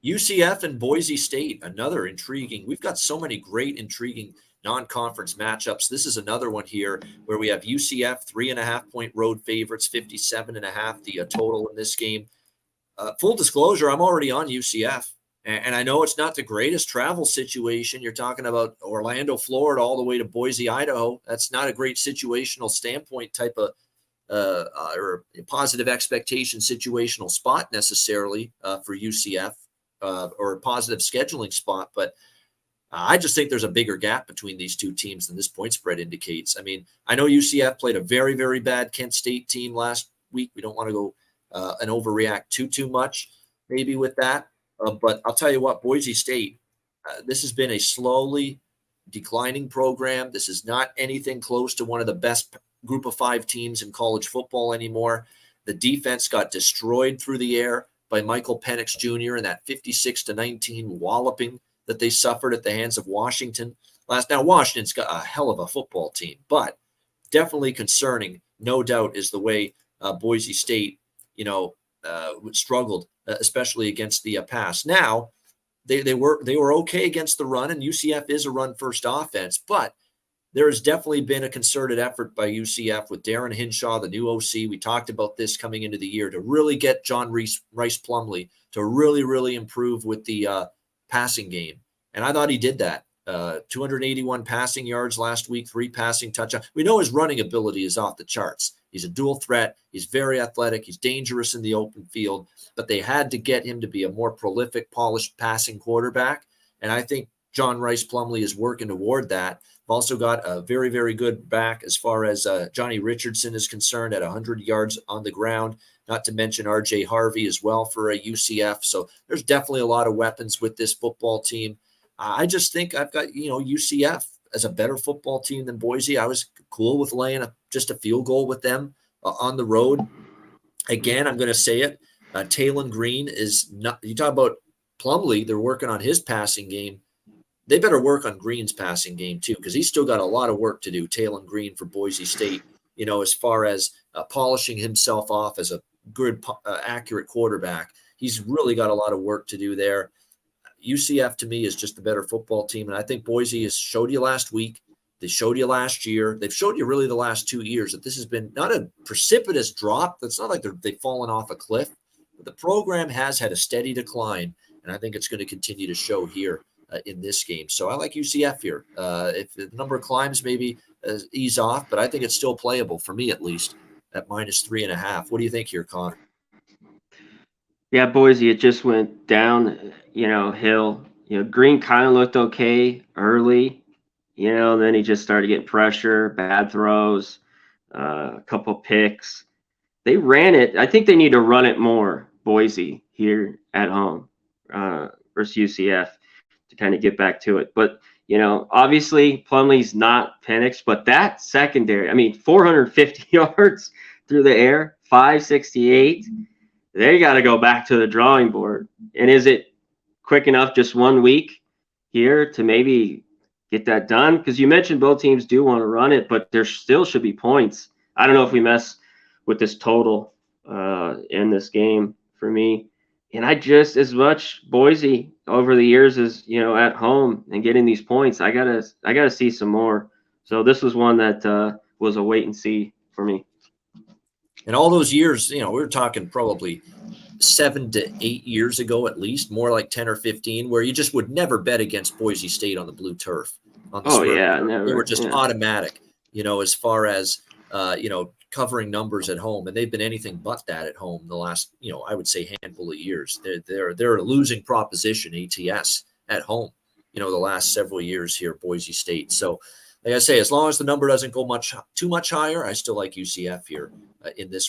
UCF and Boise State, another intriguing. We've got so many great, intriguing non-conference matchups. This is another one here where we have UCF 3.5-point road favorites, 57.5 the total in this game. Full disclosure, I'm already on UCF, and I know it's not the greatest travel situation. You're talking about Orlando, Florida, all the way to Boise, Idaho. That's not a great situational standpoint type of or positive expectation situational spot necessarily for UCF or a positive scheduling spot. But I just think there's a bigger gap between these two teams than this point spread indicates. I mean, I know UCF played a very, very bad Kent State team last week. We don't want to go and overreact too much maybe with that. But I'll tell you what, Boise State, this has been a slowly declining program. This is not anything close to one of the best group of 5 teams in college football anymore. The defense got destroyed through the air by Michael Penix Jr. in that 56-19 walloping that they suffered at the hands of Washington. Now, Washington's got a hell of a football team, but definitely concerning, no doubt, is the way Boise State, struggled, especially against the pass. Now, they were okay against the run, and UCF is a run-first offense, but there has definitely been a concerted effort by UCF with Darren Hinshaw, the new OC. We talked about this coming into the year to really get John Rice Plumlee to really, really improve with the passing game. And I thought he did that. 281 passing yards last week, 3 passing touchdowns. We know his running ability is off the charts. He's a dual threat. He's very athletic. He's dangerous in the open field. But they had to get him to be a more prolific, polished passing quarterback. And I think John Rice Plumlee is working toward that. We've also got a very, very good back as far as Johnny Richardson is concerned at 100 yards on the ground, not to mention R.J. Harvey as well for a UCF. So there's definitely a lot of weapons with this football team. I just think I've got, UCF as a better football team than Boise. I was cool with laying just a field goal with them on the road. Again, I'm going to say it. Talon Green is not – you talk about Plumlee, they're working on his passing game. They better work on Green's passing game too, because he's still got a lot of work to do, Talon Green for Boise State, as far as polishing himself off as a good, accurate quarterback. He's really got a lot of work to do there. UCF, to me, is just a better football team, and I think Boise has showed you last week. They showed you last year. They've showed you really the last 2 years that this has been not a precipitous drop. It's not like they've fallen off a cliff. But the program has had a steady decline, and I think it's going to continue to show here in this game. So I like UCF here. If the number climbs, maybe ease off, but I think it's still playable for me at least at -3.5. What do you think here, Conor? Yeah, Boise, it just went down, hill. Green kind of looked okay early, then he just started getting pressure, bad throws, a couple picks. They ran it. I think they need to run it more, Boise, here at home versus UCF to kind of get back to it. But, obviously Plumlee's not Penix, but that secondary, 450 yards through the air, 568. They got to go back to the drawing board. And is it quick enough just 1 week here to maybe get that done? Because you mentioned both teams do want to run it, but there still should be points. I don't know if we mess with this total in this game for me. And I just, as much Boise over the years as, at home and getting these points, I gotta see some more. So this was one that was a wait and see for me. In all those years, we were talking probably 7 to 8 years ago at least, more like 10 or 15, where you just would never bet against Boise State on the blue turf. Never. They were just automatic, as far as, covering numbers at home. And they've been anything but that at home the last, I would say handful of years. They're a losing proposition, ATS, at home, the last several years here, Boise State. So, like I say, as long as the number doesn't go too much higher, I still like UCF here in this